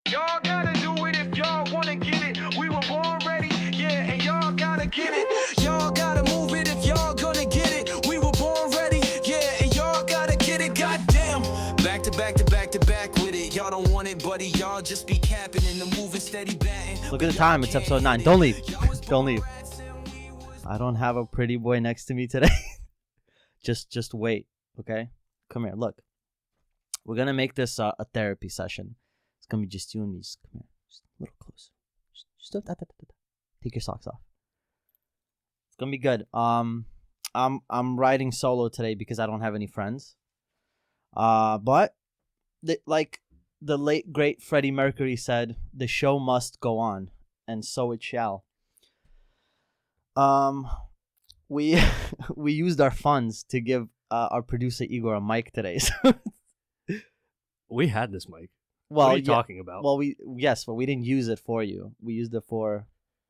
Y'all gotta do it if y'all wanna get it. We were born ready, yeah, and y'all gotta get it. Y'all gotta move it if y'all gonna get it. We were born ready, yeah, and y'all gotta get it. Goddamn. Back to back to back to back with it. Y'all don't want it, buddy. Y'all just be capping in the moving steady batting. Look at the time. It's episode 9. Don't leave. Don't leave. I don't have a pretty boy next to me today. Just wait, okay? Come here. Look. We're going to make this a therapy session. It's going to be just you and me. Just come here. Just a little closer. Just take your socks off. It's going to be good. I'm riding solo today because I don't have any friends. But like the late great Freddie Mercury said, the show must go on, and so it shall. We we used our funds to give our producer Igor a mic today. So We had this mic. well, What are you talking about? Well, but we didn't use it for you. We used it for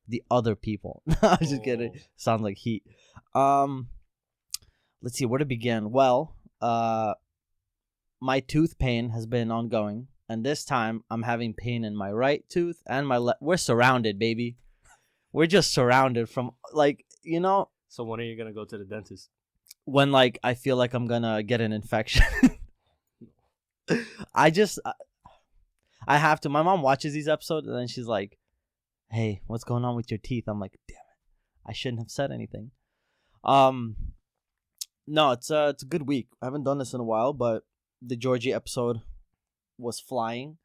the other people. I'm just kidding. Sounds like heat. Let's see where to begin. Well, my tooth pain has been ongoing, and this time I'm having pain in my right tooth and my left. We're surrounded, baby. We're just surrounded from, like, you know, So when are you going to go to the dentist? when, like, I feel like I'm gonna get an infection. I have to. My mom watches these episodes, and then she's like, hey, what's going on with your teeth? I'm like, damn it, I shouldn't have said anything. No, it's a good week. I haven't done this in a while, but the Georgie episode was flying.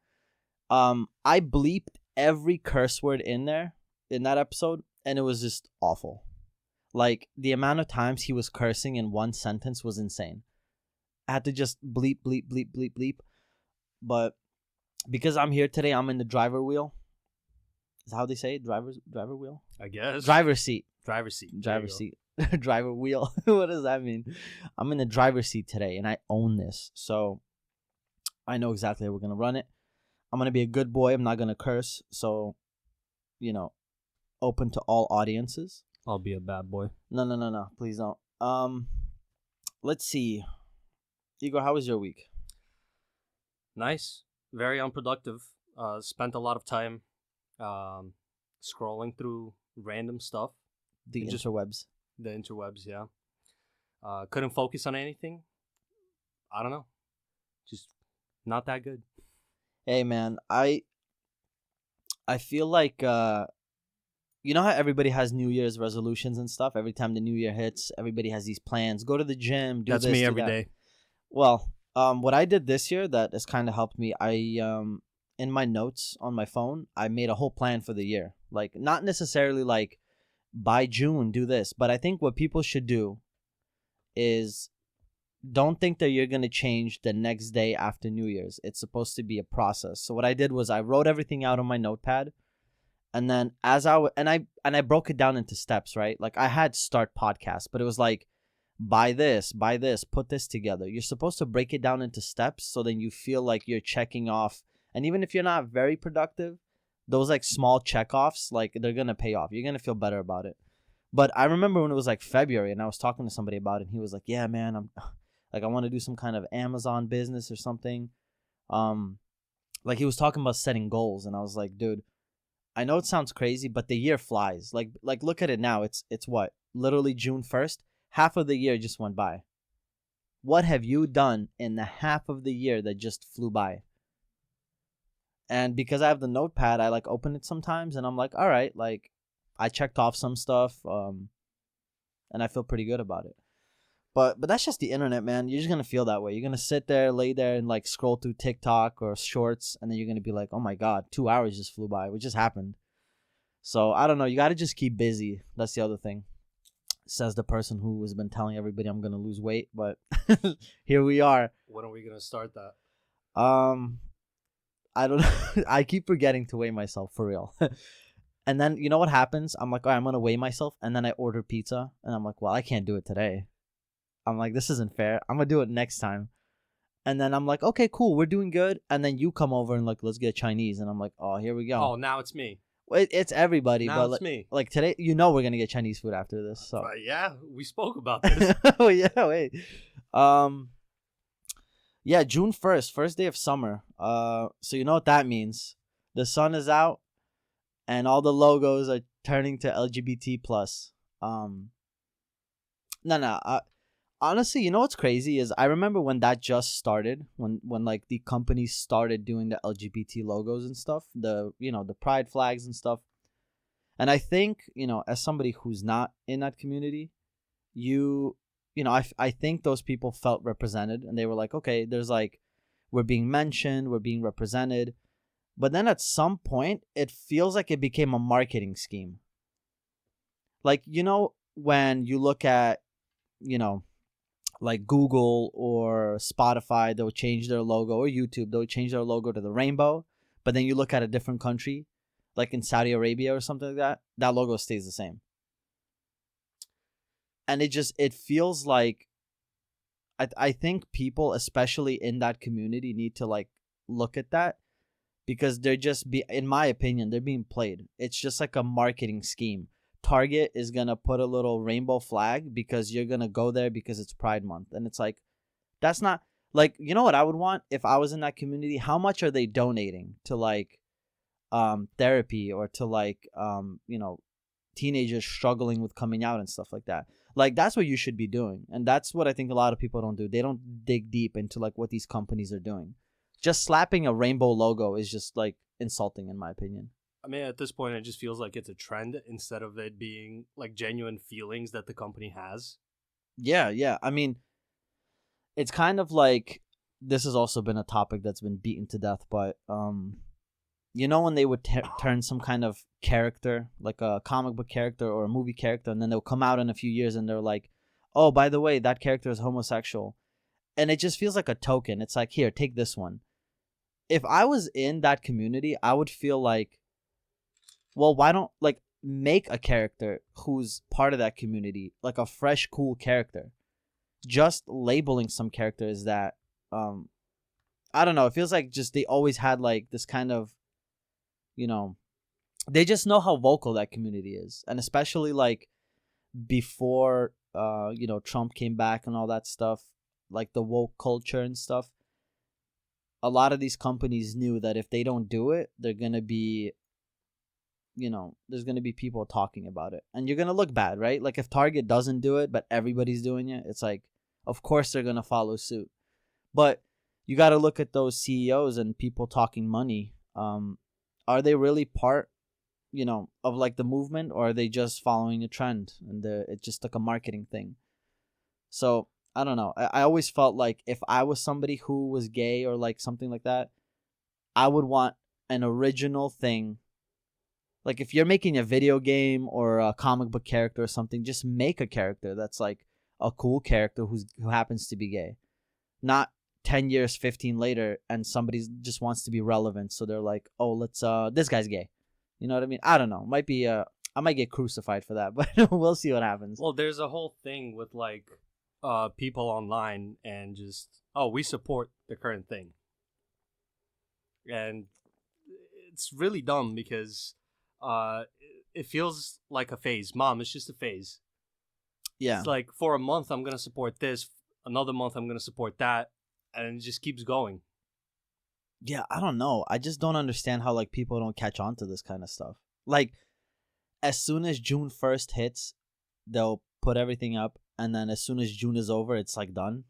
I bleeped every curse word in there in that episode, and it was just awful. Like, the amount of times he was cursing in one sentence was insane. I had to just bleep, bleep, bleep, bleep, bleep. But because I'm here today, I'm in the driver wheel. Is that how they say it? Driver wheel? I guess. Driver seat. Driver's seat. Driver seat. Driver wheel. What does that mean? I'm in the driver's seat today, and I own this. So I know exactly how we're going to run it. I'm going to be a good boy. I'm not going to curse. So, open to all audiences. I'll be a bad boy. No. Please don't. Let's see. Igor, how was your week? Nice. Very unproductive. Spent a lot of time scrolling through random stuff. The interwebs. The interwebs, yeah. Couldn't focus on anything. I don't know. Just not that good. Hey, man, I feel like, you know how everybody has New Year's resolutions and stuff? Every time the New Year hits, everybody has these plans. Go to the gym, do That's this, me do every that. day. Well, what I did this year that has kind of helped me, in my notes on my phone, I made a whole plan for the year. Like, not necessarily like, by June, do this. But I think what people should do is don't think that you're going to change the next day after New Year's. It's supposed to be a process. So what I did was I wrote everything out on my notepad. And then I broke it down into steps, right? Like, I had start podcast, but it was like, buy this, put this together. You're supposed to break it down into steps so then you feel like you're checking off. And even if you're not very productive, those like small checkoffs, like, they're going to pay off. You're going to feel better about it. But I remember when it was like February and I was talking to somebody about it, and he was like, yeah, man, I want to do some kind of Amazon business or something. Like, he was talking about setting goals, and I was like, dude, I know it sounds crazy, but the year flies. Like look at it now. It's what? Literally June 1st. Half of the year just went by. What have you done in the half of the year that just flew by? And because I have the notepad, I like open it sometimes, and I'm like, all right, like, I checked off some stuff, and I feel pretty good about it. But that's just the internet, man. You're just gonna feel that way. You're gonna sit there, lay there, and like scroll through TikTok or shorts, and then you're gonna be like, oh my god, 2 hours just flew by. What just happened? So I don't know. You gotta just keep busy. That's the other thing. Says the person who has been telling everybody I'm gonna lose weight, but here we are. When are we gonna start that? I don't know. I keep forgetting to weigh myself, for real. And then, you know what happens? I'm like, all right, I'm going to weigh myself. And then I order pizza. And I'm like, well, I can't do it today. I'm like, this isn't fair. I'm going to do it next time. And then I'm like, okay, cool. We're doing good. And then you come over and like, let's get Chinese. And I'm like, oh, here we go. Oh, now it's me. Well, it's everybody. Now but it's me. Like today, we're going to get Chinese food after this. So Yeah, we spoke about this. Oh, yeah, wait. Yeah, June 1st, first day of summer. So you know what that means. The sun is out, and all the logos are turning to LGBT plus. No, no. Honestly, you know what's crazy is I remember when that just started, when like the companies started doing the LGBT logos and stuff, the pride flags and stuff. And I think, as somebody who's not in that community, I think those people felt represented, and they were like, okay, there's like, we're being mentioned, we're being represented. But then at some point, it feels like it became a marketing scheme. Like, when you look at, like Google or Spotify, they'll change their logo, or YouTube, they'll change their logo to the rainbow. But then you look at a different country, like in Saudi Arabia or something like that logo stays the same. And it feels like, I think people, especially in that community, need to like look at that, because in my opinion, they're being played. It's just like a marketing scheme. Target is going to put a little rainbow flag because you're going to go there because it's Pride Month. And it's like, that's not, like, you know what I would want if I was in that community? How much are they donating to like therapy, or to like, teenagers struggling with coming out and stuff like that? Like, that's what you should be doing. And that's what I think a lot of people don't do. They don't dig deep into like what these companies are doing. Just slapping a rainbow logo is just like insulting, in my opinion. I mean, at this point, it just feels like it's a trend instead of it being like genuine feelings that the company has. Yeah. I mean, it's kind of like, this has also been a topic that's been beaten to death, but when they would turn some kind of character, like a comic book character or a movie character, and then they'll come out in a few years and they're like, oh, by the way, that character is homosexual. And it just feels like a token. It's like, here, take this one. If I was in that community, I would feel like, well, why don't, like, make a character who's part of that community, like a fresh, cool character. Just labeling some characters that, I don't know, it feels like just they always had like this kind of, they just know how vocal that community is. And especially like before, Trump came back and all that stuff, like the woke culture and stuff. A lot of these companies knew that if they don't do it, they're going to be, there's going to be people talking about it. And you're going to look bad, right? Like if Target doesn't do it, but everybody's doing it, it's like, of course they're going to follow suit. But you got to look at those CEOs and people talking money. Are they really part, of like the movement, or are they just following a trend and it's just like a marketing thing? So I don't know. I always felt like if I was somebody who was gay or like something like that, I would want an original thing. Like if you're making a video game or a comic book character or something, just make a character that's like a cool character who happens to be gay. Not 10 years, 15 later, and somebody just wants to be relevant. So they're like, oh, this guy's gay. You know what I mean? I don't know. Might be, I might get crucified for that, but we'll see what happens. Well, there's a whole thing with like people online and just, oh, we support the current thing. And it's really dumb because it feels like a phase. Mom, it's just a phase. Yeah. It's like for a month, I'm going to support this. Another month, I'm going to support that. And it just keeps going. Yeah, I don't know. I just don't understand how like people don't catch on to this kind of stuff. Like, as soon as June 1st hits, they'll put everything up. And then as soon as June is over, it's like done.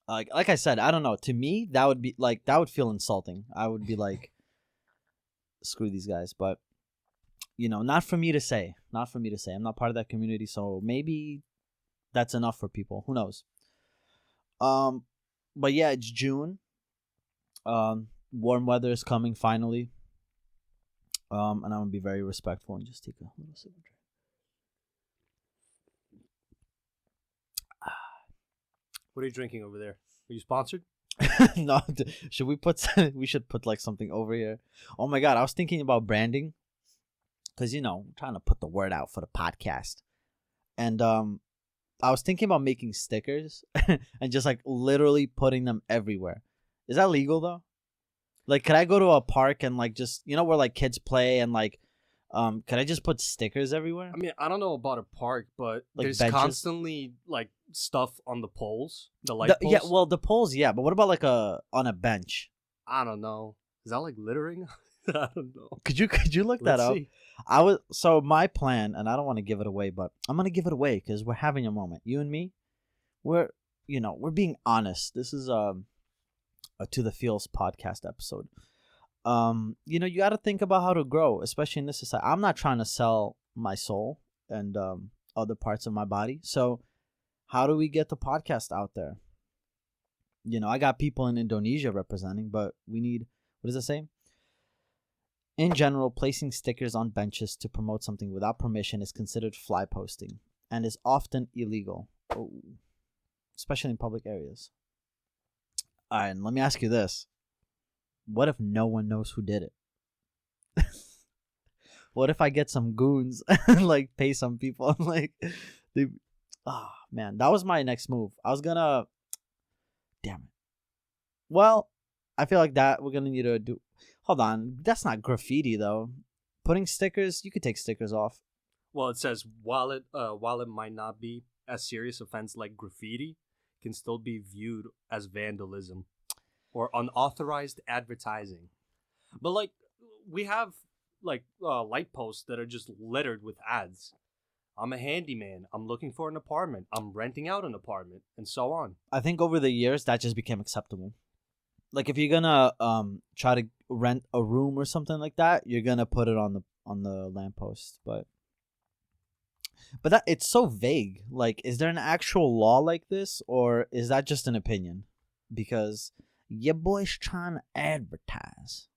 Like I said, I don't know. To me, that would feel insulting. I would be like, screw these guys. But, not for me to say. Not for me to say. I'm not part of that community. So maybe that's enough for people. Who knows? But yeah, it's June. Warm weather is coming finally. And I'm gonna be very respectful and just take a little sip of drink. What are you drinking over there? Are you sponsored? No, we should put like something over here. Oh my god, I was thinking about branding, because I'm trying to put the word out for the podcast, and I was thinking about making stickers and just like literally putting them everywhere. Is that legal though? Like, could I go to a park and like just, where like kids play and like, could I just put stickers everywhere? I mean, I don't know about a park, but Like there's benches? constantly like stuff on the poles, the light poles. Yeah, well, the poles, yeah, but what about like on a bench? I don't know. Is that like littering? I don't know. Could you look that Let's up? see. So my plan, and I don't want to give it away, but I'm gonna give it away because we're having a moment. You and me, we're we're being honest. This is a To the Feels podcast episode. You got to think about how to grow, especially in this society. I'm not trying to sell my soul and other parts of my body. So how do we get the podcast out there? I got people in Indonesia representing, but we need, what does it say? In general, placing stickers on benches to promote something without permission is considered fly posting and is often illegal, especially in public areas. All right, and let me ask you this. What if no one knows who did it? What if I get some goons and like pay some people? Man, that was my next move. I was gonna, damn it. Well, I feel like that we're gonna need to do. Hold on, that's not graffiti though. Putting stickers, you could take stickers off. Well, it says while it might not be a serious offense like graffiti, can still be viewed as vandalism or unauthorized advertising. But like we have like light posts that are just littered with ads. I'm a handyman. I'm looking for an apartment. I'm renting out an apartment, and so on. I think over the years that just became acceptable. Like if you're gonna try to rent a room or something like that, you're gonna put it on the lamppost. But that it's so vague. Like, is there an actual law like this, or is that just an opinion? Because your boy's trying to advertise.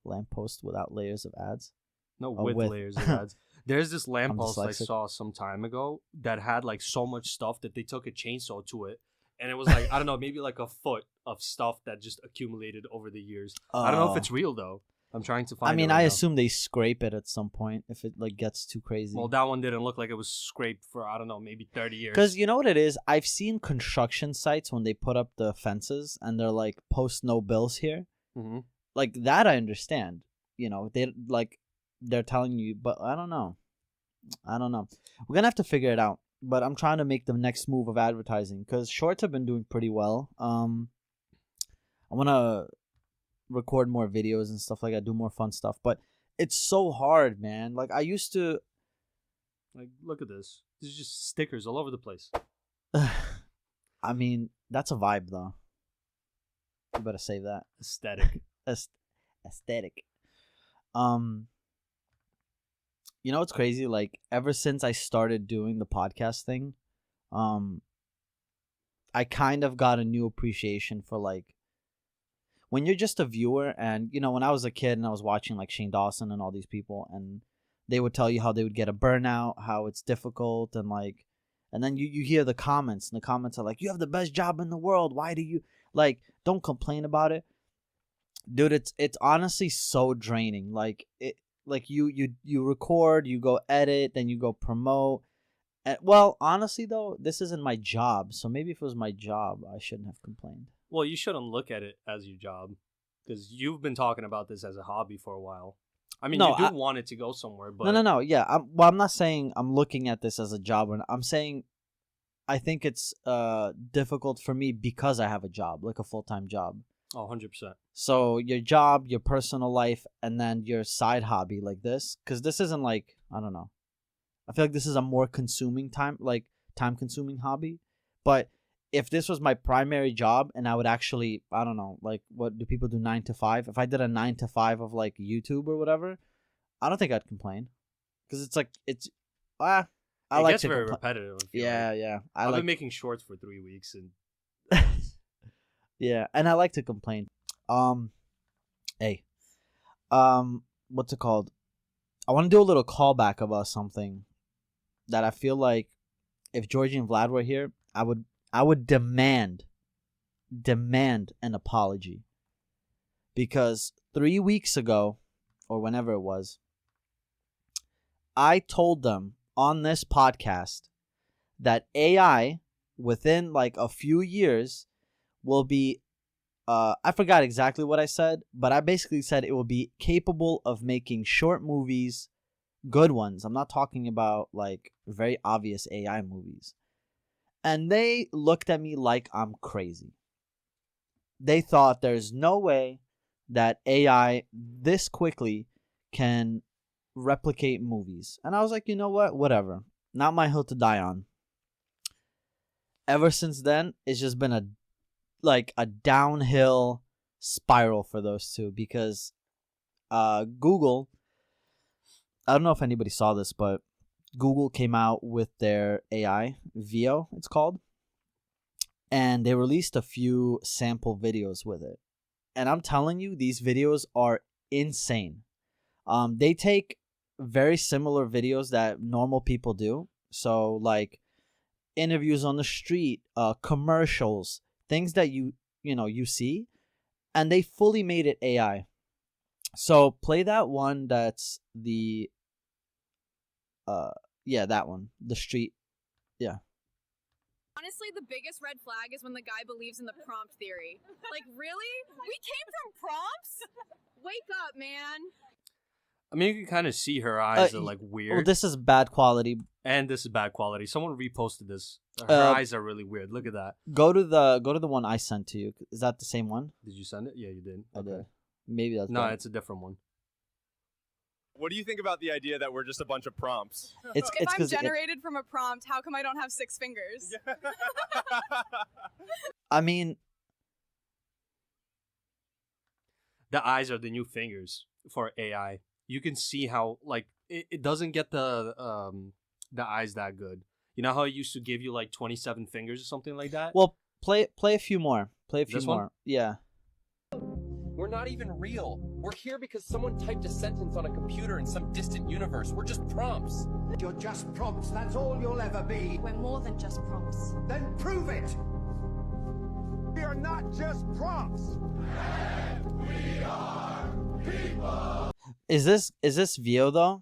Lamppost without layers of ads. No, Oh, with with. layers of ads. There's this lamppost I dyslexic. saw some time ago that had like so much stuff that they took a chainsaw to it. And it was like, I don't know, maybe like a foot of stuff that just accumulated over the years. I don't know if it's real though. I'm trying to find I mean, it right I now. assume they scrape it at some point if it like gets too crazy. Well, that one didn't look like it was scraped for, I don't know, maybe 30 years. Because you know what it is? I've seen construction sites when they put up the fences and they're like, post no bills here. Mm-hmm. Like that I understand. They're telling you, but I don't know. We're going to have to figure it out. But I'm trying to make the next move of advertising because shorts have been doing pretty well. I want to record more videos and stuff like that, do more fun stuff. But it's so hard, man. Like I used to. Like, look at this. There's just stickers all over the place. I mean, that's a vibe though. You better save that. Aesthetic. Aesthetic. You know what's crazy? Like ever since I started doing the podcast thing, I kind of got a new appreciation for like when you're just a viewer. And when I was a kid and I was watching like Shane Dawson and all these people, and they would tell you how they would get a burnout, how it's difficult, and then you hear the comments, and the comments are like, you have the best job in the world, why do you don't complain about it. Dude, it's honestly so draining. Like you record, you go edit, then you go promote. Well, honestly though, this isn't my job, so maybe if it was my job, I shouldn't have complained. Well, you shouldn't look at it as your job because you've been talking about this as a hobby for a while. I mean, No, you do want it to go somewhere, but No. Yeah, I'm not saying I'm looking at this as a job. I'm saying I think it's difficult for me because I have a job, like a full-time job. Oh, 100%. So your job, your personal life, and then your side hobby like this, because this isn't like, I don't know. I feel like this is a more time-consuming hobby. But if this was my primary job and I would actually, I don't know, like what do people do 9 to 5? If I did a 9 to 5 of like YouTube or whatever, I don't think I'd complain. Because it's like, it gets very repetitive. I feel like. Yeah. I've been making shorts for 3 weeks and yeah, and I like to complain. Hey, what's it called? I want to do a little callback about something that I feel like if Georgie and Vlad were here, I would demand an apology. Because 3 weeks ago, or whenever it was, I told them on this podcast that AI within like a few years will be I forgot exactly what I said, but I basically said it will be capable of making short movies, good ones. I'm not talking about like very obvious AI movies. And they looked at me like I'm crazy. They thought there's no way that AI this quickly can replicate movies. And I was like, you know what? Whatever. Not my hill to die on. Ever since then, it's just been a downhill spiral for those two, because Google, I don't know if anybody saw this, but Google came out with their AI, Veo, it's called, and they released a few sample videos with it. And I'm telling you, these videos are insane. They take very similar videos that normal people do. So like interviews on the street, commercials, things that you see, and they fully made it AI. So play that one. That's the that one, the street. Yeah. Honestly, the biggest red flag is when the guy believes in the prompt theory. Like, really? We came from prompts? Wake up, man. I mean, you can kind of see her eyes are like weird. Well, this is bad quality. And this is bad quality. Someone reposted this. Her eyes are really weird. Look at that. Go to the one I sent to you. Is that the same one? Did you send it? Yeah, you did. I did. Maybe that's no. bad. It's a different one. What do you think about the idea that we're just a bunch of prompts? If I'm generated from a prompt, how come I don't have 6 fingers? I mean, the eyes are the new fingers for AI. You can see how like it doesn't get the eyes that good. You know how it used to give you like 27 fingers or something like that? well, play a few more. Play a few This more. one? Yeah. We're not even real. We're here because someone typed a sentence on a computer in some distant universe. We're just prompts. You're just prompts, that's all you'll ever be. We're more than just prompts. Then prove it! We are not just prompts. Is this Veo though?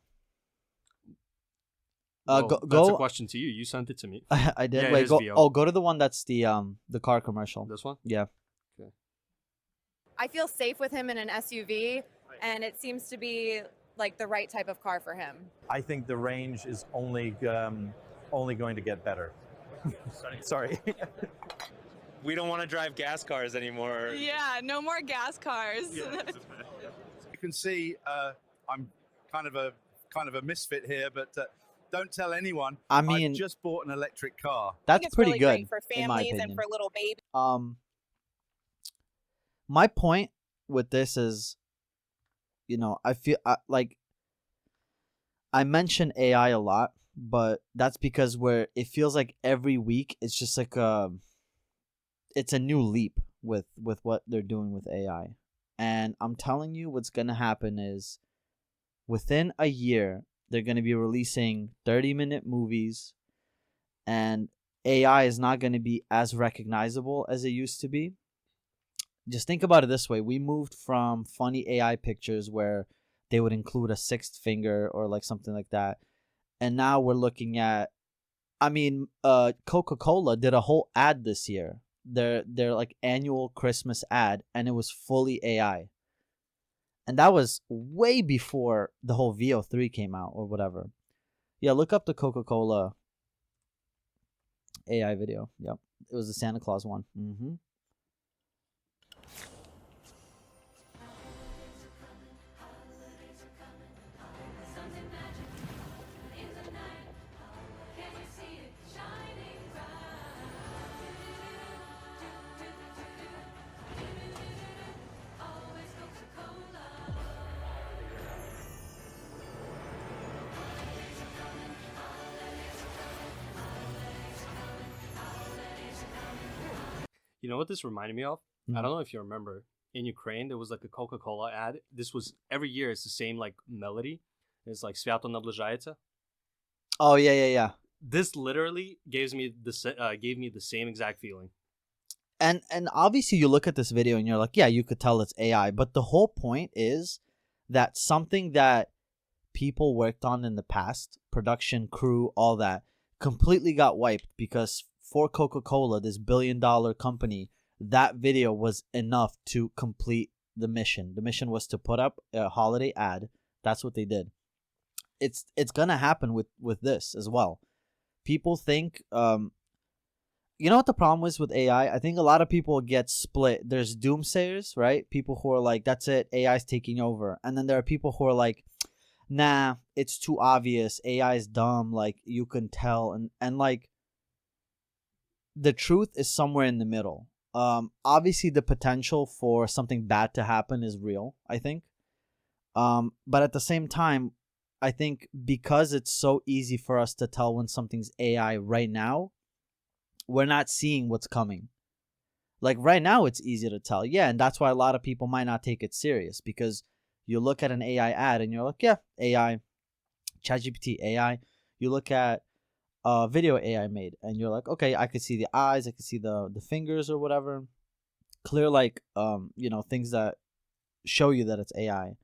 Well, go. That's a question to you. You sent it to me. I did. Yeah, it Wait, is go. Veo. Oh, go to the one that's the car commercial. This one? Yeah. I feel safe with him in an SUV, and it seems to be like the right type of car for him. I think the range is only going to get better. Sorry. We don't want to drive gas cars anymore. Yeah, no more gas cars. You can see I'm kind of a misfit here, but don't tell anyone. I mean, I've just bought an electric car. That's pretty really good great for in my families and opinion. for little babies. My point with this is, I feel like I mention AI a lot, but that's because it feels like every week it's just like it's a new leap with what they're doing with AI. And I'm telling you, what's going to happen is within a year, they're going to be releasing 30-minute movies, and AI is not going to be as recognizable as it used to be. Just think about it this way. We moved from funny AI pictures where they would include a sixth finger or like something like that. And now we're looking at, Coca-Cola did a whole ad this year. Their like annual Christmas ad, and it was fully AI. And that was way before the whole VO3 came out or whatever. Yeah, look up the Coca-Cola AI video. Yep. It was the Santa Claus one. Mm-hmm. You know what this reminded me of? I don't know if you remember. In Ukraine, there was like a Coca-Cola ad. This was every year. It's the same like melody. It's like "Свято наближається." Oh yeah. This literally gave me the same exact feeling. And obviously you look at this video and you're like, yeah, you could tell it's AI. But the whole point is that something that people worked on in the past, production crew, all that, completely got wiped because for Coca-Cola, this billion-dollar company, that video was enough to complete the mission. The mission was to put up a holiday ad. That's what they did. It's gonna happen with this as well. People think you know what the problem is with AI? I think a lot of people get split. There's doomsayers, right? People who are like, that's it, AI's taking over. And then there are people who are like, nah, it's too obvious. AI is dumb. Like, you can tell. And like, the truth is somewhere in the middle. Obviously, the potential for something bad to happen is real, I think. But at the same time, I think because it's so easy for us to tell when something's AI right now, we're not seeing what's coming. Like right now, it's easy to tell. Yeah, and that's why a lot of people might not take it serious, because you look at an AI ad and you're like, yeah, AI, ChatGPT, AI. You look at a video AI made and you're like, okay, I could see the eyes, I could see the fingers or whatever. Clear, like, things that show you that it's AI.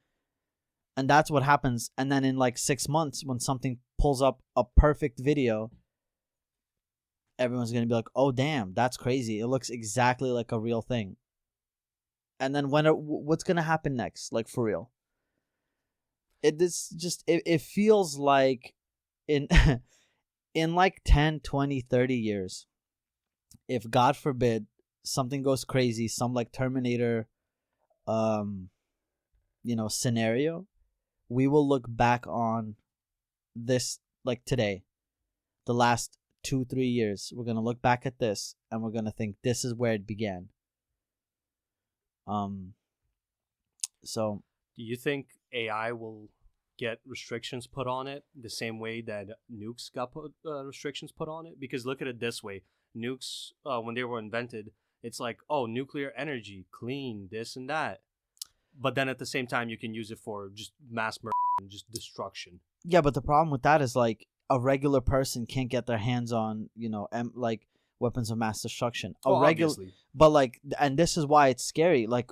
And that's what happens. And then in like 6 months, when something pulls up a perfect video, everyone's going to be like, oh, damn, that's crazy. It looks exactly like a real thing. And then what's going to happen next? Like, for real. It feels like in in like 10, 20, 30 years, if God forbid something goes crazy, some like Terminator scenario, we will look back on this like today, the last 2-3 years. We're gonna look back at this and we're gonna think this is where it began. So Do you think AI will get restrictions put on it the same way that nukes got restrictions put on it? Because look at it this way: nukes, when they were invented, it's like, oh, nuclear energy, clean, this and that. But then at the same time, you can use it for just mass murder and just destruction. yeah, but the problem with that is like a regular person can't get their hands on like weapons of mass destruction. Obviously. But like, and this is why it's scary. Like,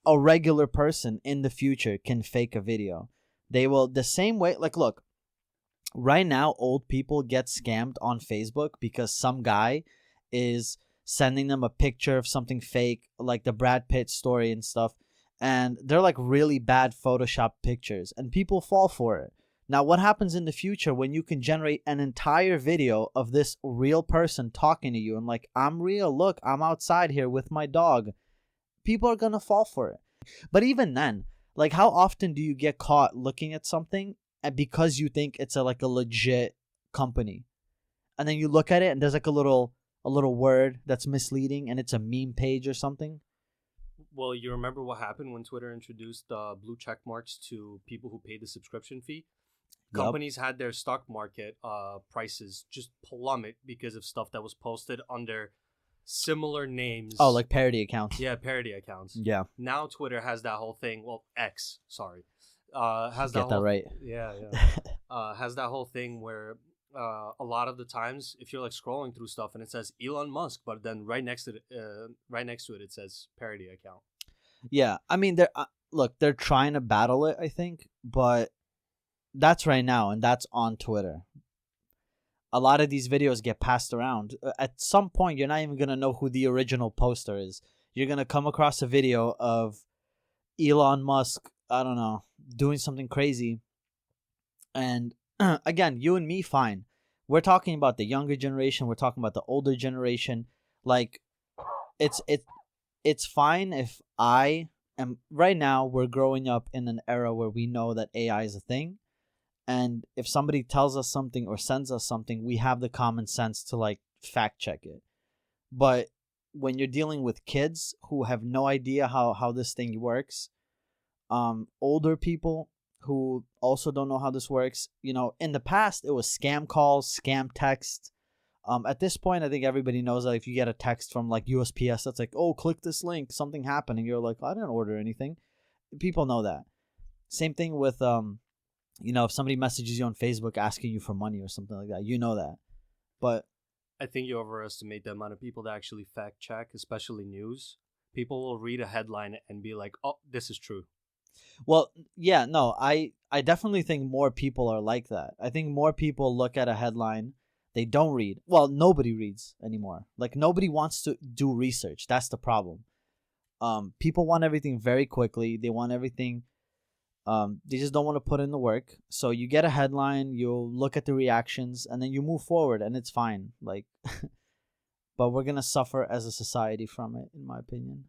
a regular person in the future can fake a video. They will, the same way, like, look, right now, old people get scammed on Facebook because some guy is sending them a picture of something fake, like the Brad Pitt story and stuff. And they're like really bad Photoshop pictures, and people fall for it. Now, what happens in the future when you can generate an entire video of this real person talking to you and like, I'm real, look, I'm outside here with my dog. People are going to fall for it. But even then, like, how often do you get caught looking at something and because you think it's a legit company, and then you look at it and there's like a little word that's misleading and it's a meme page or something? Well, you remember what happened when Twitter introduced blue check marks to people who paid the subscription fee? Yup. Companies had their stock market prices just plummet because of stuff that was posted under similar names. Oh, like parody accounts. Yeah, parody accounts. Yeah. Now Twitter has that whole thing. Well, X, sorry, has Get that right. Yeah. Has that whole thing where a lot of the times, if you're like scrolling through stuff and it says Elon Musk, but then right next to it, it says parody account. Yeah, I mean, they're trying to battle it, I think, but that's right now, and that's on Twitter. A lot of these videos get passed around. At some point, you're not even going to know who the original poster is. You're going to come across a video of Elon Musk, I don't know, doing something crazy. And again, you and me, fine. We're talking about the younger generation. We're talking about the older generation. Like, it's fine if I am... Right now, we're growing up in an era where we know that AI is a thing. And if somebody tells us something or sends us something, we have the common sense to like fact check it. But when you're dealing with kids who have no idea how this thing works, older people who also don't know how this works, in the past it was scam calls, scam texts. At this point, I think everybody knows that if you get a text from like USPS that's like, oh, click this link, something happened, and you're like, I didn't order anything. People know that. Same thing with if somebody messages you on Facebook asking you for money or something like that, you know that. But I think you overestimate the amount of people that actually fact check, especially news. People will read a headline and be like, oh, this is true. Well, yeah, no, I definitely think more people are like that. I think more people look at a headline, they don't read. Well, nobody reads anymore. Like, nobody wants to do research. That's the problem. People want everything very quickly. They want everything... they just don't want to put in the work. So you get a headline, you look at the reactions, and then you move forward, and it's fine. Like, but we're gonna suffer as a society from it, in my opinion.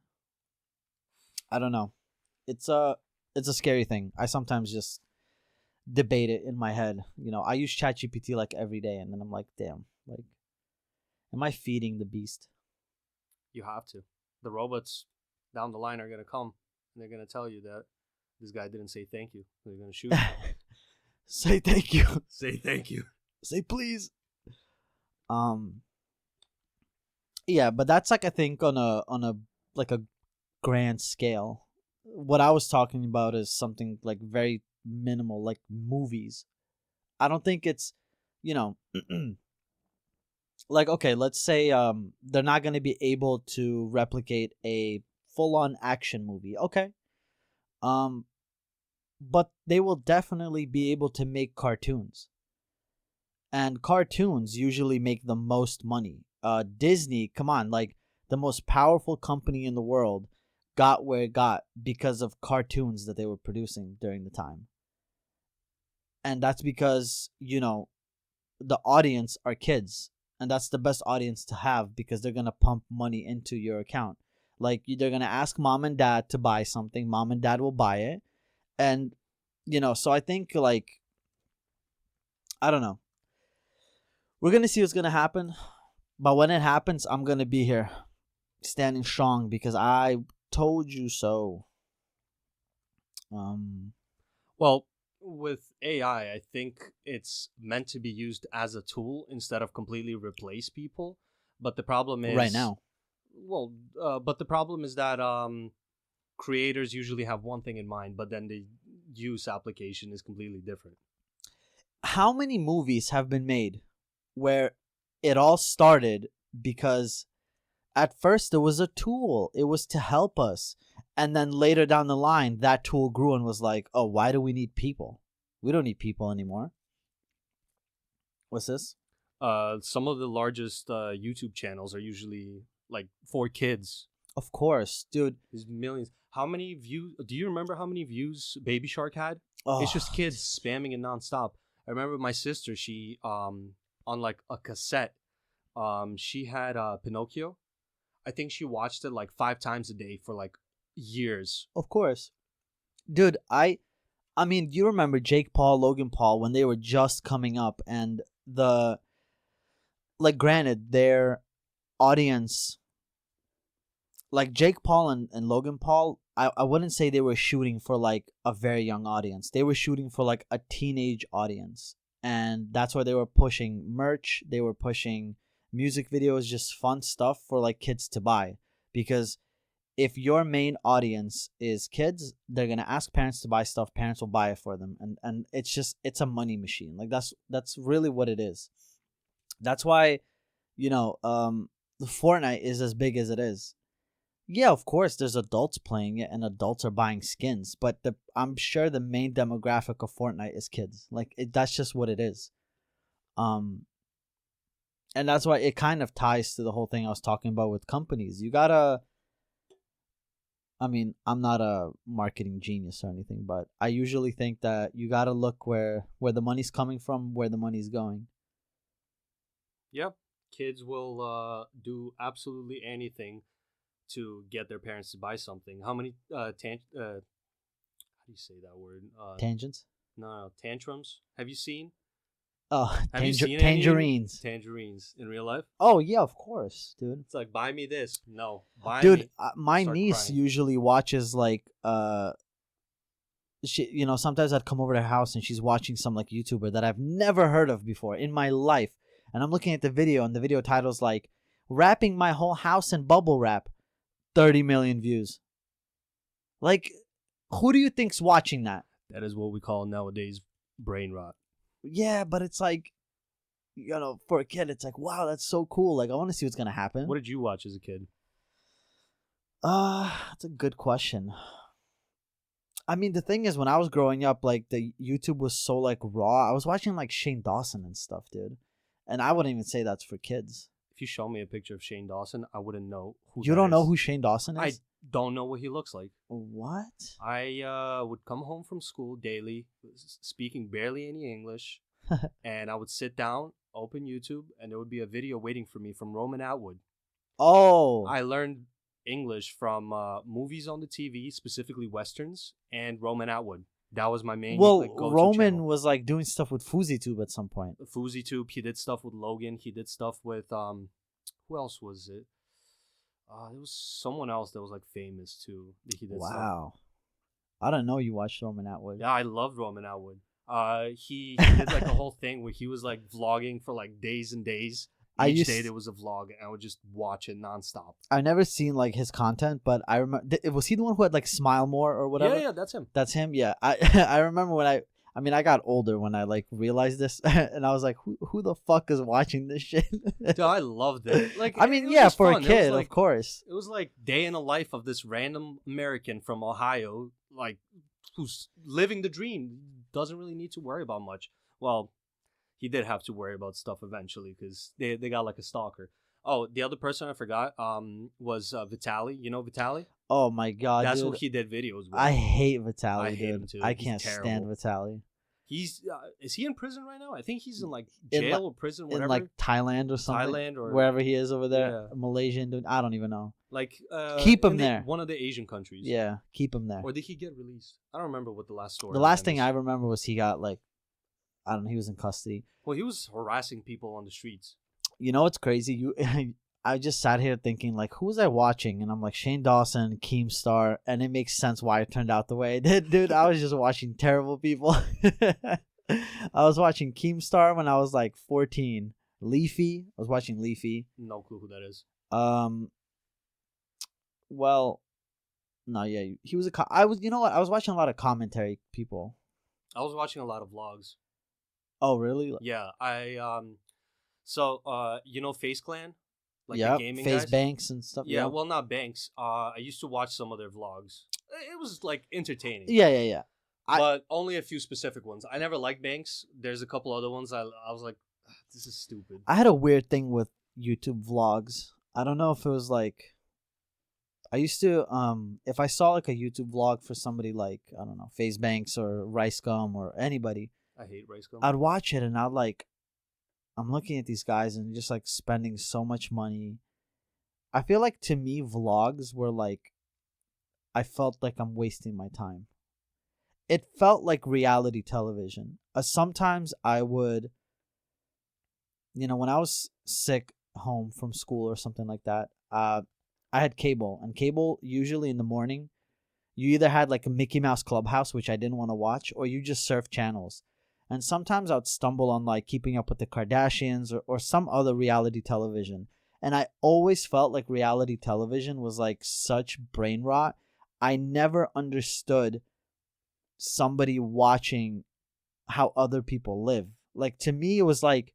I don't know. It's a scary thing. I sometimes just debate it in my head. You know, I use ChatGPT like every day, and then I'm like, damn, like, am I feeding the beast? You have to. The robots down the line are gonna come, and they're gonna tell you that this guy didn't say thank you. They're gonna shoot you. Say thank you. Say thank you. Say please. Yeah, but that's like, I think on a like a grand scale. What I was talking about is something like very minimal, like movies. I don't think it's, you know, like, okay, let's say they're not going to be able to replicate a full-on action movie. Okay. But they will definitely be able to make cartoons. And cartoons usually make the most money. Disney, come on, like the most powerful company in the world got where it got because of cartoons that they were producing during the time. And that's because, you know, the audience are kids. And that's the best audience to have because they're going to pump money into your account. Like, they're going to ask mom and dad to buy something. Mom and dad will buy it. And, you know, so I think, like, I don't know. We're going to see what's going to happen. But when it happens, I'm going to be here standing strong because I told you so. Well, with AI, I think it's meant to be used as a tool instead of completely replace people. But the problem is right now. Well, but the problem is that creators usually have one thing in mind, but then the use application is completely different. How many movies have been made where it all started because at first it was a tool, it was to help us, and then later down the line that tool grew and was like, oh, why do we need people? We don't need people anymore. What's this? Some of the largest YouTube channels are usually like for kids. Of course, dude. There's millions. How many views? Do you remember how many views Baby Shark had? Oh, It's just kids spamming it nonstop. I remember my sister. She on like a cassette. She had Pinocchio. I think she watched it like 5 times a day for like years. of course. Dude, I mean, do you remember Jake Paul, Logan Paul when they were just coming up, and granted, their audience, like Jake Paul and Logan Paul, I wouldn't say they were shooting for like a very young audience. They were shooting for like a teenage audience. And that's why they were pushing merch. They were pushing music videos, just fun stuff for like kids to buy. Because if your main audience is kids, they're going to ask parents to buy stuff. Parents will buy it for them. And it's a money machine. Like that's really what it is. That's why, you know, the Fortnite is as big as it is. Yeah, of course, there's adults playing it and adults are buying skins, but I'm sure the main demographic of Fortnite is kids. Like, that's just what it is. And that's why it kind of ties to the whole thing I was talking about with companies. You gotta, I mean, I'm not a marketing genius or anything, but I usually think that you gotta look where the money's coming from, where the money's going. Yep. Kids will do absolutely anything to get their parents to buy something. How many how do you say that word? Tangents? No, tantrums. Have you seen? Oh, Have you seen tangerines. Tangerines in real life? Oh yeah, of course, dude. It's like, buy me this. No, buy Dude, me. my Start niece crying. usually watches like she, you know, sometimes I'd come over to her house and she's watching some like YouTuber that I've never heard of before in my life, and I'm looking at the video and the video title's like wrapping my whole house in bubble wrap, 30 million views. Like, who do you think's watching that? That is what we call nowadays brain rot. Yeah, but it's like, you know, for a kid, it's like, wow, that's so cool. Like, I want to see what's gonna happen. What did you watch as a kid? That's a good question. I mean, the thing is, when I was growing up, like, the YouTube was so, like, raw. I was watching, like, Shane Dawson and stuff, dude. And I wouldn't even say that's for kids. If you show me a picture of Shane Dawson, I wouldn't know who You that don't know is. who Shane Dawson I is? don't know what he looks like. What? I would come home from school daily, speaking barely any English, and I would sit down, open YouTube, and there would be a video waiting for me from Roman Atwood. Oh, I learned English from movies on the TV, specifically westerns, and Roman Atwood. That was my main well, like, go-to Roman channel. was like doing stuff with FouseyTube at some point. FouseyTube. He did stuff with Logan. He did stuff with who else was it? There was someone else that was like famous too. That he did stuff. Wow, I don't know you watched Roman Atwood. Yeah, I loved Roman Atwood. He did like a whole thing where he was like vlogging for like days and days. Each day there was a vlog, and I would just watch it nonstop. I've never seen like his content, but I remember. Was he the one who had like Smile More or whatever? Yeah, that's him. That's him. Yeah, I I remember when I mean, I got older when I like realized this, and I was like, who the fuck is watching this shit? Dude, I loved it. Like, I mean, it was yeah, just for fun. a kid, like, of course. It was like day in the life of this random American from Ohio, like who's living the dream, doesn't really need to worry about much. Well, he did have to worry about stuff eventually because they got like a stalker. Oh, the other person I forgot was Vitaly. You know Vitaly? Oh my god, That's dude. who he did videos with. I hate Vitaly, I hate dude. him too. I He's can't stand terrible. Vitaly. He's is he in prison right now? I think he's in like In, jail like- or prison, whatever. In like Thailand or something. Thailand or wherever he is over there. Yeah. Malaysian, dude. I don't even know. like Keep him in there. one of the Asian countries. Yeah, keep him there. Or did he get released? I don't remember what the last story. The on last him thing is. I remember was he got like, I don't know, he was in custody. Well, he was harassing people on the streets. You know what's crazy? I just sat here thinking like, who was I watching? And I'm like, Shane Dawson, Keemstar, and it makes sense why it turned out the way it did, dude. I was just watching terrible people. I was watching Keemstar when I was like 14. Leafy, I was watching Leafy. No clue who that is. Well, no, yeah, he was I was, you know what? I was watching a lot of commentary people. I was watching a lot of vlogs. Oh, really? Yeah, you know Face Clan? Like yeah, the gaming Face guys? Banks and stuff. Yeah, well, not Banks. I used to watch some of their vlogs. It was like entertaining. Yeah. But only a few specific ones. I never liked Banks. There's a couple other ones I was like, this is stupid. I had a weird thing with YouTube vlogs. I don't know if it was like, I used to if I saw like a YouTube vlog for somebody like, I don't know, FaZe Banks or Rice Gum or anybody, I hate Rice Gum. I'd watch it and I'd like, I'm looking at these guys and just like spending so much money. I feel like to me vlogs were like, I felt like I'm wasting my time. It felt like reality television. Sometimes I would, you know, when I was sick home from school or something like that, I had cable, and cable usually in the morning, you either had like a Mickey Mouse Clubhouse, which I didn't want to watch, or you just surf channels. And sometimes I would stumble on like Keeping Up with the Kardashians or some other reality television. And I always felt like reality television was like such brain rot. I never understood somebody watching how other people live. Like to me, it was like,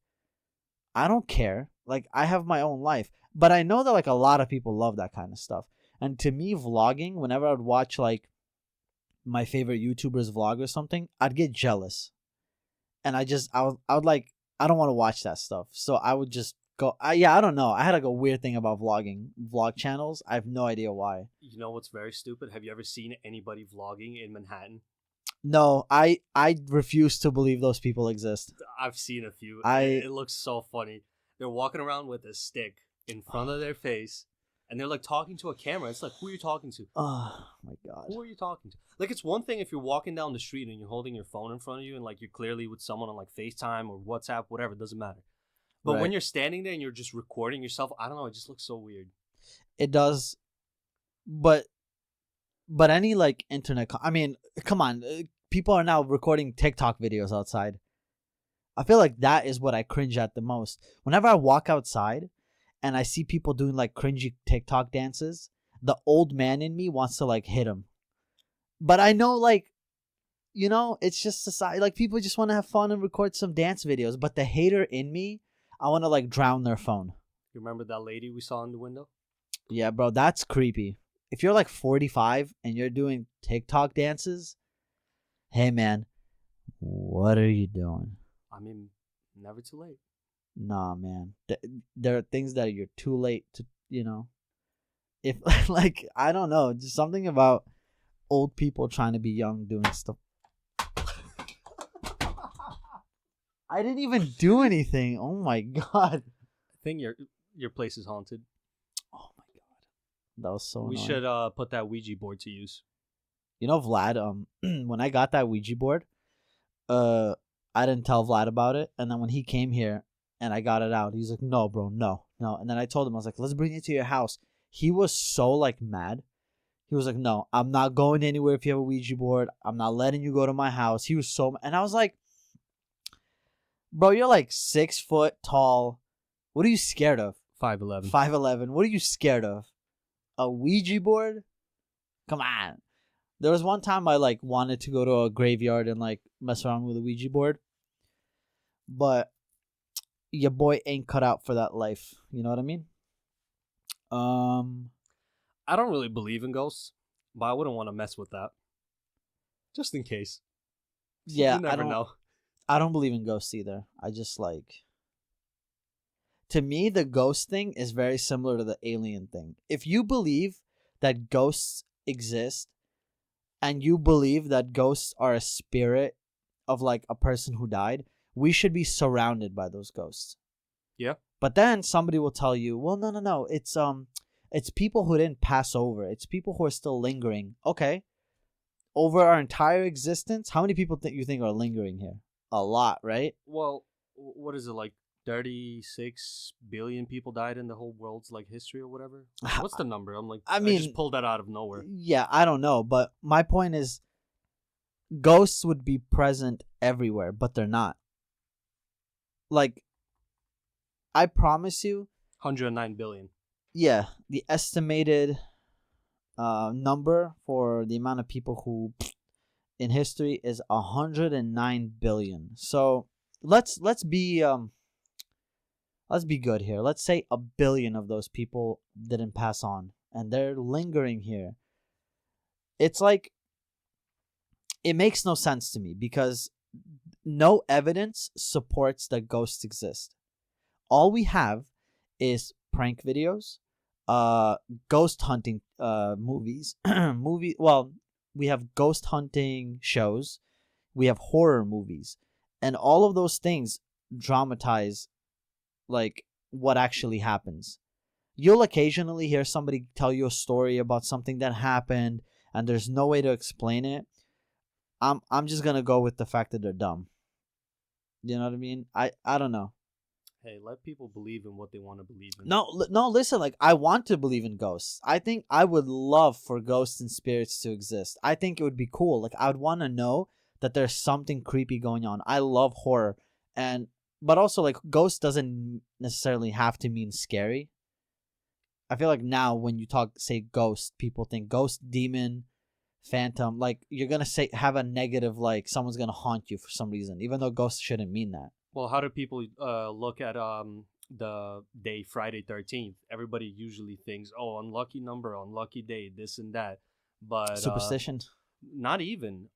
I don't care. Like I have my own life. But I know that like a lot of people love that kind of stuff. And to me, vlogging, whenever I'd watch like my favorite YouTubers vlog or something, I'd get jealous. And I would like, I don't want to watch that stuff. So I would just go, I don't know. I had like a weird thing about vlog channels. I have no idea why. You know what's very stupid? Have you ever seen anybody vlogging in Manhattan? No, I refuse to believe those people exist. I've seen a few. I- It looks so funny. They're walking around with a stick in front of their face, and they're like talking to a camera. It's like, who are you talking to? Oh my god. Who are you talking to? Like, it's one thing if you're walking down the street and you're holding your phone in front of you and like you're clearly with someone on like FaceTime or WhatsApp, whatever, it doesn't matter. But when Right. you're standing there and you're just recording yourself, I don't know, it just looks so weird. It does, but any like internet. I mean, come on, people are now recording TikTok videos outside. I feel like that is what I cringe at the most. Whenever I walk outside and I see people doing like cringy TikTok dances, the old man in me wants to like hit them. But I know like, you know, it's just society. Like people just want to have fun and record some dance videos. But the hater in me, I want to like drown their phone. You remember that lady we saw in the window? Yeah, bro, that's creepy. If you're like 45 and you're doing TikTok dances, hey man, what are you doing? I mean, never too late. Nah, man. There are things that you're too late to, you know. If like, I don't know, just something about old people trying to be young doing stuff. I didn't even do anything. Oh my god. I think your place is haunted. Oh That was so We annoying. should put that Ouija board to use. You know, Vlad, when I got that Ouija board, I didn't tell Vlad about it. And then when he came here and I got it out, he's like, no, bro, no. And then I told him, I was like, let's bring it to your house. He was so, like, mad. He was like, no, I'm not going anywhere if you have a Ouija board. I'm not letting you go to my house. He was so, and I was like, bro, you're like 6 foot tall. What are you scared of? 5'11". 5'11". What are you scared of? A Ouija board? Come on. There was one time I like wanted to go to a graveyard and like mess around with a Ouija board, but your boy ain't cut out for that life. You know what I mean? I don't really believe in ghosts, but I wouldn't want to mess with that. Just in case. Yeah, You never know. I don't believe in ghosts either. I just like, to me, the ghost thing is very similar to the alien thing. If you believe that ghosts exist and you believe that ghosts are a spirit of like a person who died, we should be surrounded by those ghosts. Yeah. But then somebody will tell you, well, no. It's people who didn't pass over. It's people who are still lingering. Okay. Over our entire existence, how many people you think are lingering here? A lot, right? Well, what is it, like 36 billion people died in the whole world's like history or whatever? What's the number? I just pulled that out of nowhere. Yeah, I don't know, but my point is ghosts would be present everywhere, but they're not. Like, I promise you, 109 billion. yeah, the estimated number for the amount of people who in history is 109 billion. So let's be good here. Let's say 1 billion of those people didn't pass on and they're lingering here. It's like, it makes no sense to me because no evidence supports that ghosts exist. All we have is prank videos, ghost hunting movies, we have ghost hunting shows, we have horror movies, and all of those things dramatize like what actually happens. You'll occasionally hear somebody tell you a story about something that happened and there's no way to explain it. I'm just gonna go with the fact that they're dumb. You know what I mean? I don't know. Hey, let people believe in what they want to believe in. No, listen, like, I want to believe in ghosts. I think I would love for ghosts and spirits to exist. I think it would be cool. Like, I would want to know that there's something creepy going on. I love horror. But also, like, ghost doesn't necessarily have to mean scary. I feel like now when you say ghost, people think ghost, demon, phantom. Like, you're going to have a negative, like, someone's going to haunt you for some reason, even though ghosts shouldn't mean that. Well, how do people look at the day Friday 13th? Everybody usually thinks, oh, unlucky number, unlucky day, this and that. But Superstition? Not even.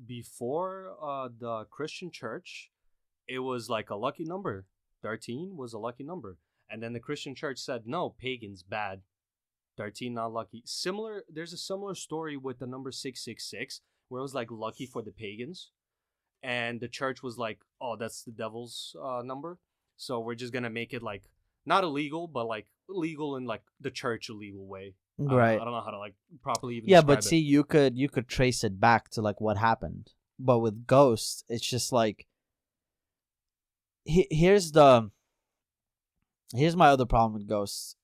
Before the Christian church, it was like a lucky number. 13 was a lucky number. And then the Christian church said, no, pagan's bad. 13 not lucky. There's a similar story with the number 666, where it was like lucky for the pagans. And the church was like, oh, that's the devil's number. So we're just going to make it like not illegal, but like legal in like the church illegal way. Right. I don't know how to like properly even Yeah, describe but see, you could trace it back to like what happened. But with ghosts, it's just like, here's my other problem with ghosts.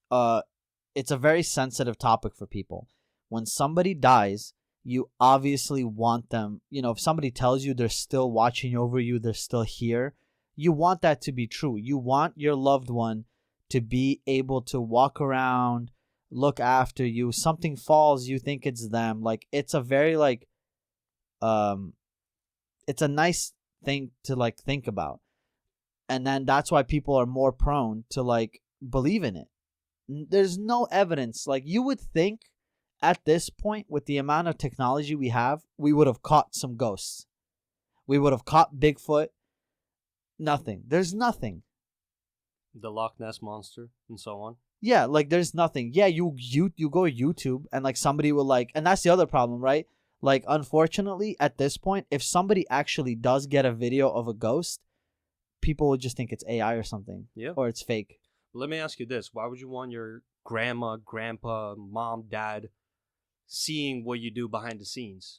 It's a very sensitive topic for people. When somebody dies, you obviously want them, if somebody tells you they're still watching over you, they're still here, you want that to be true. You want your loved one to be able to walk around, look after you. Something falls, you think it's them. Like, it's a very like, it's a nice thing to like think about. And then that's why people are more prone to like believe in it. There's no evidence. Like, you would think at this point, with the amount of technology we have, we would have caught some ghosts. We would have caught Bigfoot. Nothing. There's nothing. The Loch Ness Monster and so on. Yeah, like, there's nothing. Yeah, you go to YouTube and like somebody will like, and that's the other problem, right? Like, unfortunately, at this point, if somebody actually does get a video of a ghost, people would just think it's AI or something. Yeah. Or it's fake. Let me ask you this. Why would you want your grandma, grandpa, mom, dad seeing what you do behind the scenes?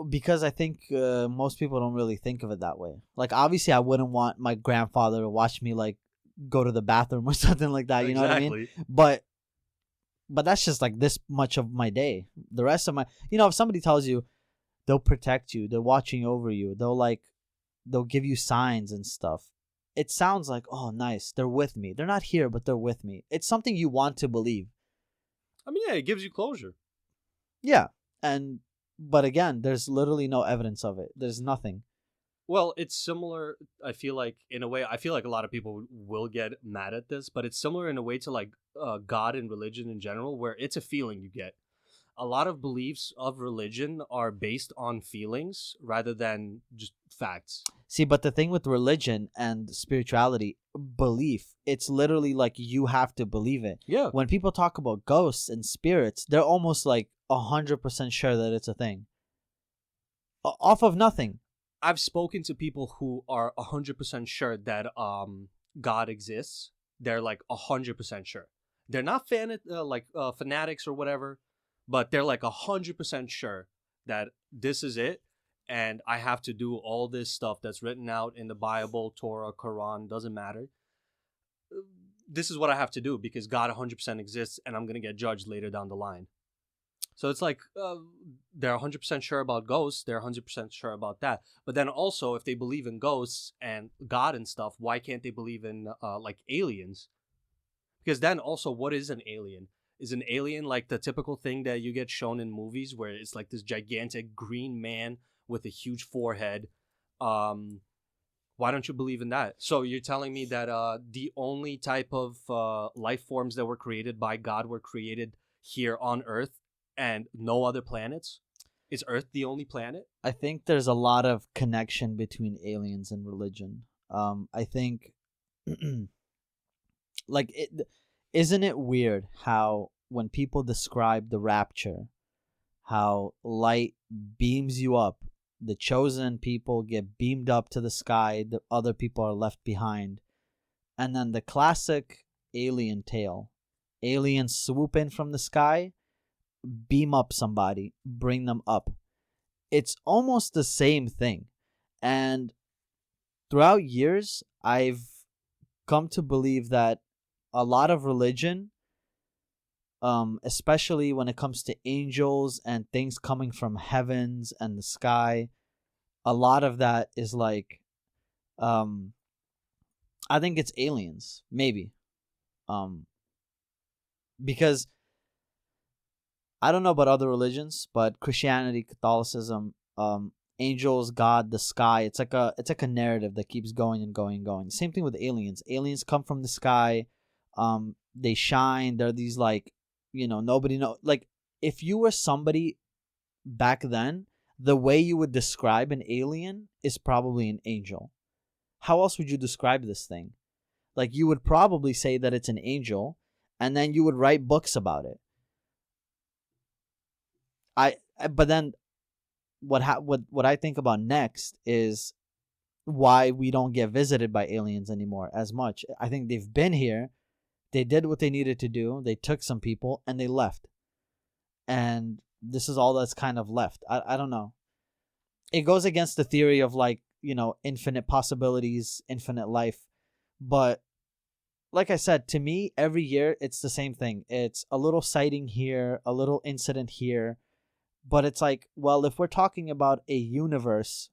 Because I think most people don't really think of it that way. Like, obviously, I wouldn't want my grandfather to watch me like go to the bathroom or something like that. You know what I mean? But that's just like this much of my day. The rest of my, if somebody tells you they'll protect you, they're watching over you, they'll give you signs and stuff. It sounds like, oh, nice, they're with me. They're not here, but they're with me. It's something you want to believe. I mean, yeah, it gives you closure. Yeah, but again, there's literally no evidence of it. There's nothing. Well, it's similar, I feel like, in a way. I feel like a lot of people will get mad at this, but it's similar in a way to like God and religion in general, where it's a feeling you get. A lot of beliefs of religion are based on feelings rather than just facts. See, but the thing with religion and spirituality, belief, it's literally like you have to believe it. Yeah. When people talk about ghosts and spirits, they're almost like 100% sure that it's a thing. Off of nothing. I've spoken to people who are 100% sure that God exists. They're like 100% sure. They're not fanatics or whatever, but they're like 100% sure that this is it, and I have to do all this stuff that's written out in the Bible, Torah, Quran, doesn't matter. This is what I have to do because God 100% exists, and I'm going to get judged later down the line. So it's like they're 100% sure about ghosts. They're 100% sure about that. But then also, if they believe in ghosts and God and stuff, why can't they believe in like aliens? Because then also, what is an alien? Is an alien like the typical thing that you get shown in movies where it's like this gigantic green man with a huge forehead? Why don't you believe in that? So you're telling me that the only type of life forms that were created by God were created here on Earth and no other planets? Is Earth the only planet? I think there's a lot of connection between aliens and religion. I think, like, isn't it weird how when people describe the rapture, how light beams you up, the chosen people get beamed up to the sky, the other people are left behind, and then the classic alien tale, aliens swoop in from the sky, beam up somebody, bring them up. It's almost the same thing. And throughout years, I've come to believe that a lot of religion, especially when it comes to angels and things coming from heavens and the sky, a lot of that is like, I think it's aliens, maybe. Because I don't know about other religions, but Christianity, Catholicism, angels, God, the sky, it's like a narrative that keeps going and going and going. Same thing with aliens. Aliens come from the sky, they shine, they're these like, nobody know. Like, if you were somebody back then, the way you would describe an alien is probably an angel. How else would you describe this thing? Like, you would probably say that it's an angel, and then you would write books about it. But then what I think about next is why we don't get visited by aliens anymore as much. I think they've been here, they did what they needed to do, they took some people and they left. And this is all that's kind of left. I don't know. It goes against the theory of like, infinite possibilities, infinite life. But like I said, to me, every year it's the same thing. It's a little sighting here, a little incident here. But it's like, well, if we're talking about a universe,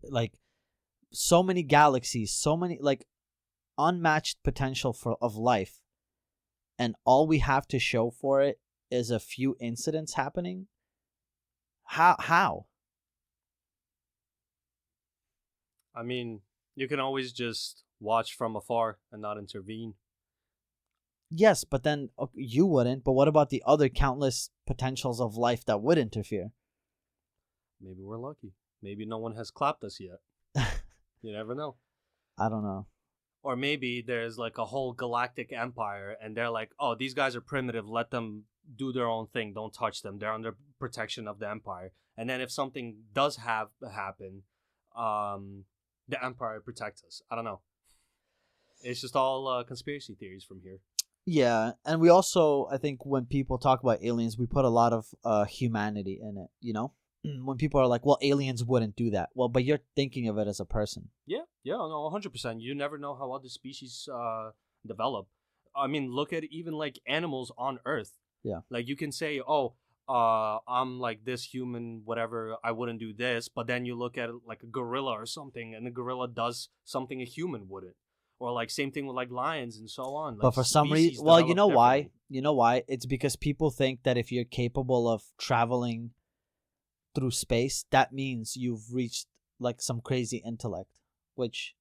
like so many galaxies, so many like unmatched potential of life, and all we have to show for it is a few incidents happening, how? I mean, you can always just watch from afar and not intervene. Yes, but then you wouldn't. But what about the other countless potentials of life that would interfere? Maybe we're lucky. Maybe no one has clapped us yet. You never know. I don't know. Or maybe there's like a whole galactic empire and they're like, oh, these guys are primitive. Let them do their own thing. Don't touch them. They're under protection of the empire. And then if something does happen, the empire protects us. I don't know. It's just all conspiracy theories from here. Yeah, and we also, I think, when people talk about aliens, we put a lot of humanity in it. When people are like, "Well, aliens wouldn't do that." Well, but you're thinking of it as a person. Yeah, no, 100%. You never know how other species develop. I mean, look at even like animals on Earth. Yeah. Like you can say, "Oh, I'm like this human, whatever. I wouldn't do this," but then you look at it like a gorilla or something, and the gorilla does something a human wouldn't. Or like same thing with like lions and so on. But Like for some species reason, well, develop differently. You know why? It's because people think that if you're capable of traveling through space, that means you've reached like some crazy intellect, which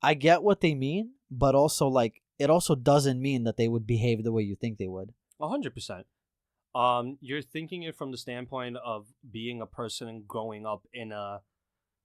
I get what they mean, but also like it also doesn't mean that they would behave the way you think they would. 100%. You're thinking it from the standpoint of being a person and growing up in a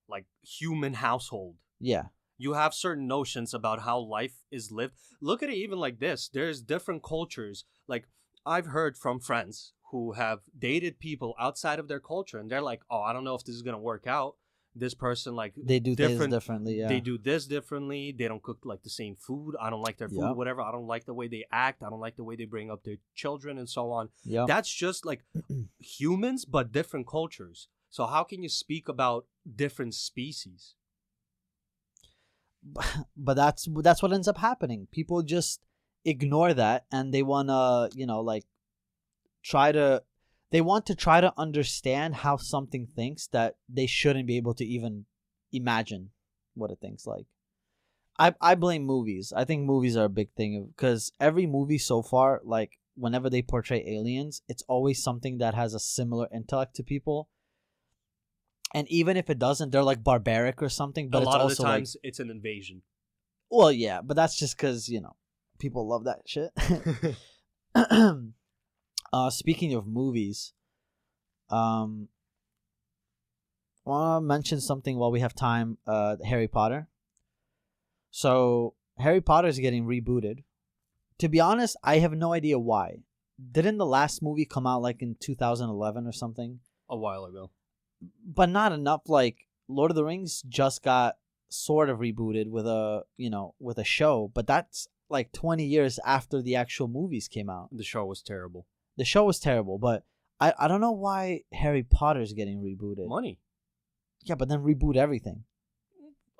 like human household. Yeah. You have certain notions about how life is lived. Look at it even like this. There's different cultures. Like I've heard from friends who have dated people outside of their culture and they're like, "Oh, I don't know if this is going to work out. This person like They do things differently, yeah. They do this differently. They don't cook like the same food. I don't like their food, Yep. whatever. I don't like the way they act. I don't like the way they bring up their children and so on." Yep. That's just like humans but different cultures. So how can you speak about different species? But that's what ends up happening. People just ignore that and they want to, like they want to try to understand how something thinks that they shouldn't be able to even imagine what it thinks like. I blame movies. I think movies are a big thing because every movie so far, like whenever they portray aliens, it's always something that has a similar intellect to people. And even if it doesn't, they're like barbaric or something. But A lot it's of the also times it's an invasion. well, yeah, but that's just because people love that shit. Speaking of movies, want to mention something while we have time. Harry Potter. So Harry Potter is getting rebooted. To be honest, I have no idea why. Didn't the last movie come out like in 2011 or something? A while ago. But not enough. Like Lord of the Rings just got sort of rebooted with a show, but that's like 20 years after the actual movies came out. The show was terrible. The show was terrible, but I don't know why Harry Potter's getting rebooted. Money. Yeah, but then reboot everything.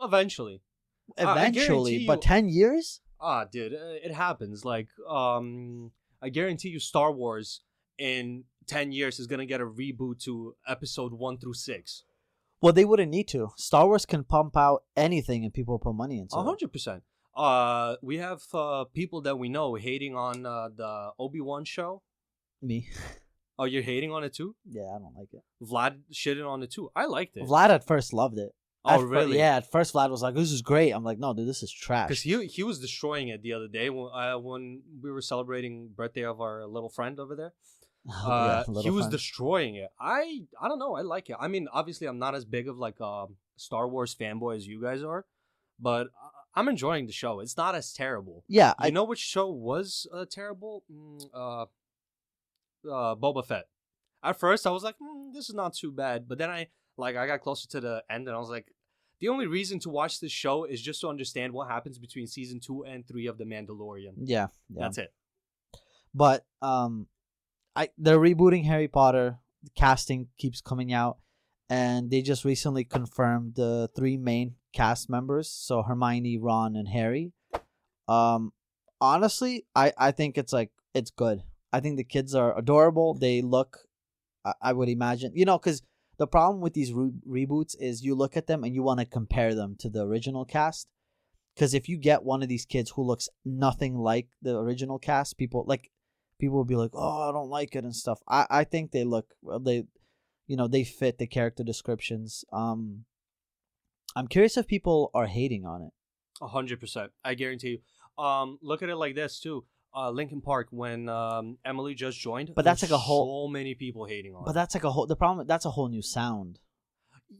Eventually. Eventually, but 10 years? Dude, it happens. Like, I guarantee you Star Wars in 10 years is going to get a reboot to episode 1 through 6. Well, they wouldn't need to. Star Wars can pump out anything and people put money into it. 100%. We have people that we know hating on the Obi-Wan show. Me. Oh, you're hating on it too? Yeah, I don't like it. Vlad shitted on it too. I liked it. Vlad at first loved it. Oh, really? Yeah, at first Vlad was like, "This is great." I'm like, "No, dude, this is trash." Because he was destroying it the other day when we were celebrating birthday of our little friend over there. He was destroying it. I don't know. I like it. I mean, obviously, I'm not as big of like a Star Wars fanboy as you guys are, but I'm enjoying the show. It's not as terrible. Yeah, you know which show was terrible? Boba Fett. At first, I was like, this is not too bad, but then I got closer to the end, and I was like, the only reason to watch this show is just to understand what happens between season 2 and 3 of The Mandalorian. Yeah. That's it. But they're rebooting Harry Potter. The casting keeps coming out, and they just recently confirmed the 3 main cast members. So Hermione, Ron, and Harry. Honestly, I think it's good. I think the kids are adorable. They look, I would imagine, because the problem with these reboots is you look at them and you want to compare them to the original cast. Because if you get one of these kids who looks nothing like the original cast, people will be like, "Oh, I don't like it" and stuff. I think they look, they fit the character descriptions. I'm curious if people are hating on it. 100%. I guarantee you. Look at it like this too. Linkin Park, when Emily just joined, but that's like so many people hating on. But that's like the problem. That's a whole new sound.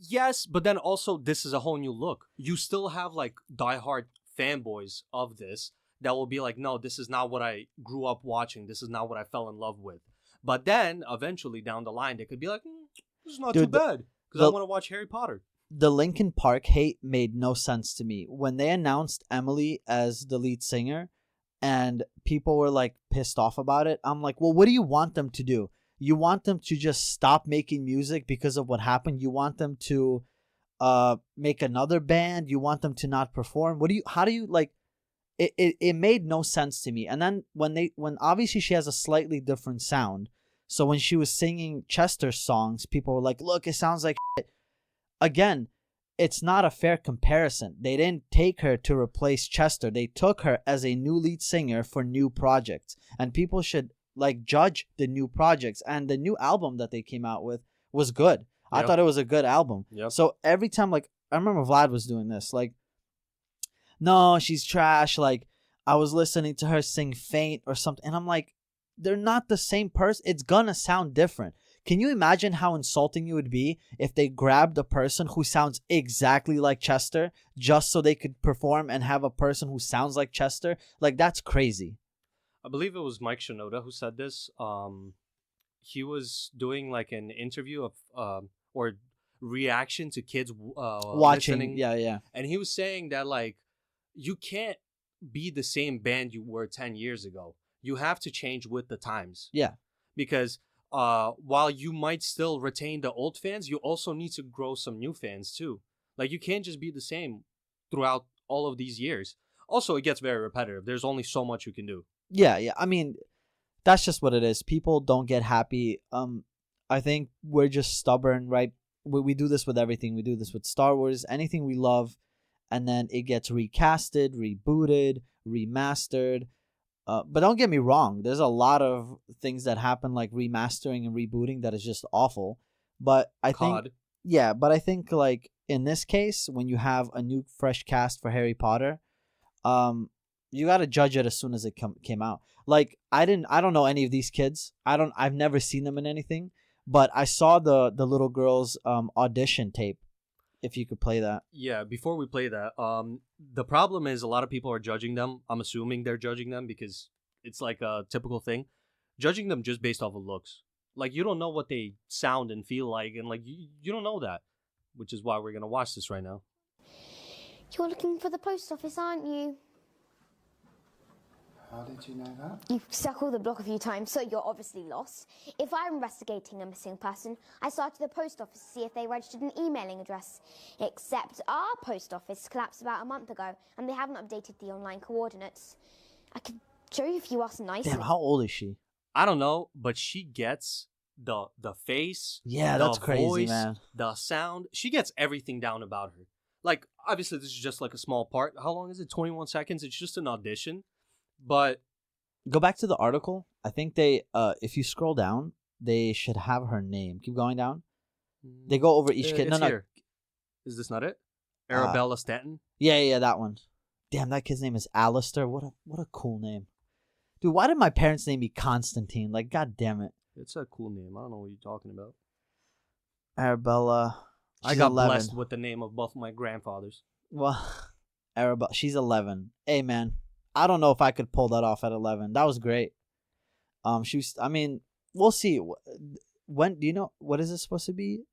Yes, but then also this is a whole new look. You still have like diehard fanboys of this that will be like, no, this is not what I grew up watching. This is not what I fell in love with. But then eventually down the line, they could be like, this is not too bad because I want to watch Harry Potter. The Linkin Park hate made no sense to me when they announced Emily as the lead singer. and people were like pissed off about it. I'm like, well, what do you want them to do? You want them to just stop making music because of what happened? You want them to make another band? You want them to not perform? How do you like it made no sense to me. And then when obviously she has a slightly different sound. So when she was singing Chester's songs, people were like, look, it sounds like shit. Again, it's not a fair comparison. They didn't take her to replace Chester. They took her as a new lead singer for new projects. And people should like judge the new projects. And the new album that they came out with was good. I thought it was a good album. Yep. So every time, like, I remember Vlad was doing this. Like, no, she's trash. Like, I was listening to her sing Faint or something. And I'm like, they're not the same person. It's gonna sound different. Can you imagine how insulting it would be if they grabbed a person who sounds exactly like Chester just so they could perform and have a person who sounds like Chester? Like, that's crazy. I believe it was Mike Shinoda who said this. He was doing like an interview of or reaction to kids Watching. listening. Yeah. And he was saying that like you can't be the same band you were 10 years ago. You have to change with the times. Yeah. Because while you might still retain the old fans, you also need to grow some new fans too. Like you can't just be the same throughout all of these years. Also, it gets very repetitive. There's only so much you can do. Yeah. I mean, that's just what it is. People don't get happy. I think we're just stubborn, right? We do this with everything. We do this with Star Wars, anything we love, and then it gets recasted, rebooted, remastered. But don't get me wrong. There's a lot of things that happen like remastering and rebooting that is just awful. But I think like in this case, when you have a new fresh cast for Harry Potter, you got to judge it as soon as it came out. Like I don't know any of these kids. I've never seen them in anything, but I saw the little girl's audition tape. If you could play that. Yeah, before we play that, the problem is a lot of people are judging them. I'm assuming they're judging them because it's like a typical thing. Judging them just based off of looks. Like, you don't know what they sound and feel like, and like, you don't know that. Which is why we're going to watch this right now. You're looking for the post office, aren't you? How did you know that? You've circled the block a few times, so you're obviously lost. If I'm investigating a missing person, I start at the post office to see if they registered an emailing address. Except our post office collapsed about a month ago, and they haven't updated the online coordinates. I could show you if you ask nicely. Damn, how old is she? I don't know, but she gets the face, yeah, the that's crazy, voice, man. the sound. She gets everything down about her. Like, obviously, this is just like a small part. How long is it? 21 seconds? It's just an audition. But go back to the article. I think they, if you scroll down, they should have her name. Keep going down. They go over each kid. It's No. here. Is this not it? Arabella Stanton? Yeah, that one. Damn, that kid's name is Alistair. What a cool name. Dude, why did my parents name me Constantine? Like, god damn it. It's a cool name. I don't know what you're talking about. Arabella. I got 11. blessed with the name of both my grandfathers. Well, Arabella. She's 11. Hey, man. I don't know if I could pull that off at 11. That was great. I mean, we'll see. When do you know what is this supposed to be?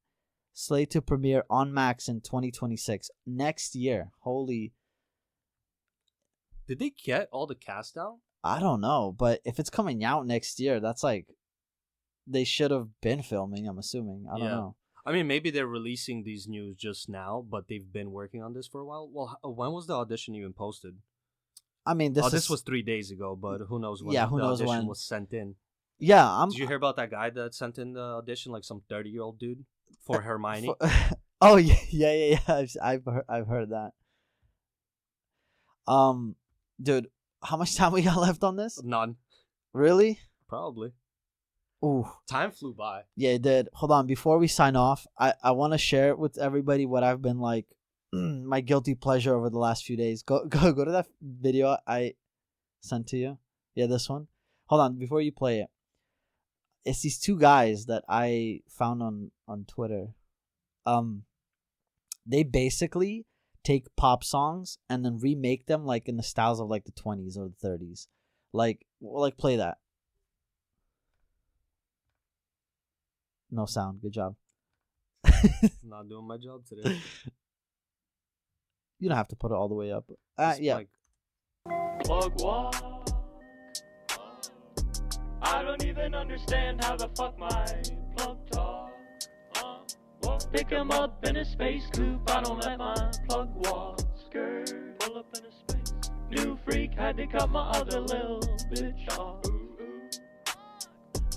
Slated to premiere on Max in 2026 next year. Holy! Did they get all the cast down? I don't know, but if it's coming out next year, that's like they should have been filming. I'm assuming. I don't know. I mean, maybe they're releasing these news just now, but they've been working on this for a while. Well, when was the audition even posted? I mean, this was 3 days ago, but who knows when who the knows audition when was sent in. Yeah, Did you hear about that guy that sent in the audition, like some 30-year-old dude for Hermione? Oh yeah. I've heard that. Dude, how much time we got left on this? None. Really? Probably. Ooh. Time flew by. Yeah, it did. Hold on, before we sign off, I want to share with everybody what I've been like. My guilty pleasure over the last few days. Go to that video I sent to you. Yeah, this one. Hold on, before you play it. It's these two guys that I found on Twitter. They basically take pop songs and then remake them like in the styles of like the 20s or the 30s. Like play that. No sound. Good job. Not doing my job today. You don't have to put it all the way up. Yeah. Like, don't even understand how the fuck my plug talk. Won't pick him up in a space coupe. I don't let my plug walk. Skirt, pull up in a space. New freak, had to cut my other little bitch off.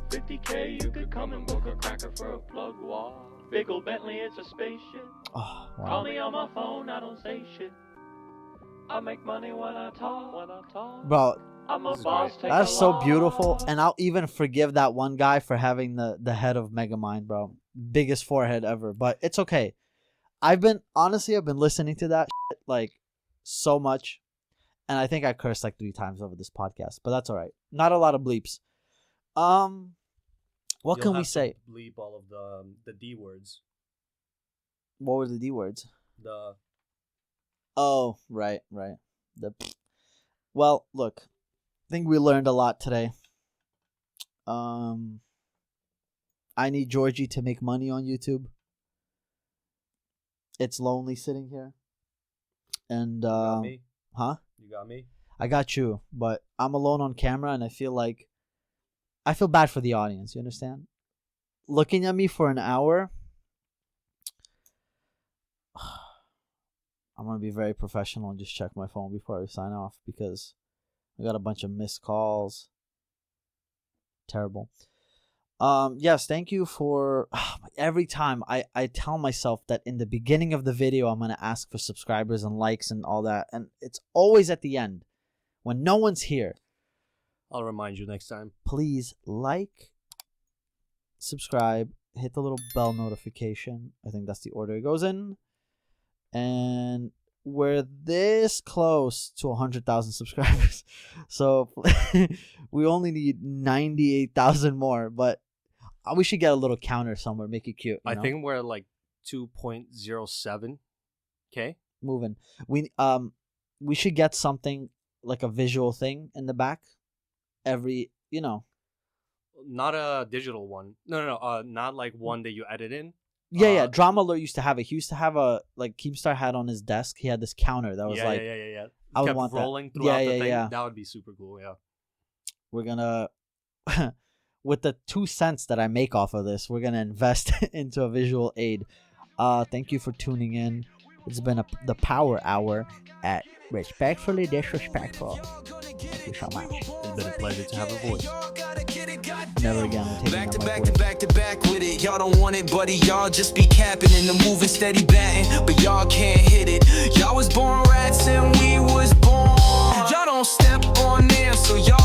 50K, you could come and book a cracker for a plug walk. Big ol' Bentley, it's a spaceship. Oh, wow. Call me on my phone, I don't say shit. I make money when I talk. Bro, I'm a boss, take that's a so loss. beautiful. And I'll even forgive that one guy for having the head of Megamind, bro. Biggest forehead ever. But it's okay. I've been listening to that shit, like, so much. And I think I cursed like 3 times over this podcast. But that's all right. Not a lot of bleeps. What You'll can we have to say? Bleep all of the D words. What were the D words? The Oh, right. Well, look, I think we learned a lot today. I need Georgie to make money on YouTube. It's lonely sitting here. And you got me. huh? You got me. I got you, but I'm alone on camera and I feel bad for the audience, you understand? Looking at me for an hour, I'm going to be very professional and just check my phone before I sign off because I got a bunch of missed calls. Terrible. Yes, thank you for every time I tell myself that in the beginning of the video I'm going to ask for subscribers and likes and all that, and it's always at the end when no one's here. I'll remind you next time. Please like, subscribe, hit the little bell notification. I think that's the order it goes in. And we're this close to 100,000 subscribers. So we only need 98,000 more, but we should get a little counter somewhere, make it cute. I think we're at like 2.07. Okay. Moving. We should get something like a visual thing in the back. Not a digital one. No. Not like one that you edit in. Yeah. Drama Alert used to have it. He used to have Keemstar had on his desk. He had this counter that was yeah. I would Kept want rolling that. throughout the Yeah. thing. Yeah. That would be super cool. Yeah. We're gonna, with the 2 cents that I make off of this, we're gonna invest into a visual aid. Thank you for tuning in. It's been the Power Hour at Respectfully Disrespectful. Thank you so much. It's been a pleasure to have a voice. Never again. Back to back with it. Y'all don't want it, buddy. Y'all just be capping and the moving steady batting, but y'all can't hit it. Y'all was born rats and we was born. Y'all don't step on them, so y'all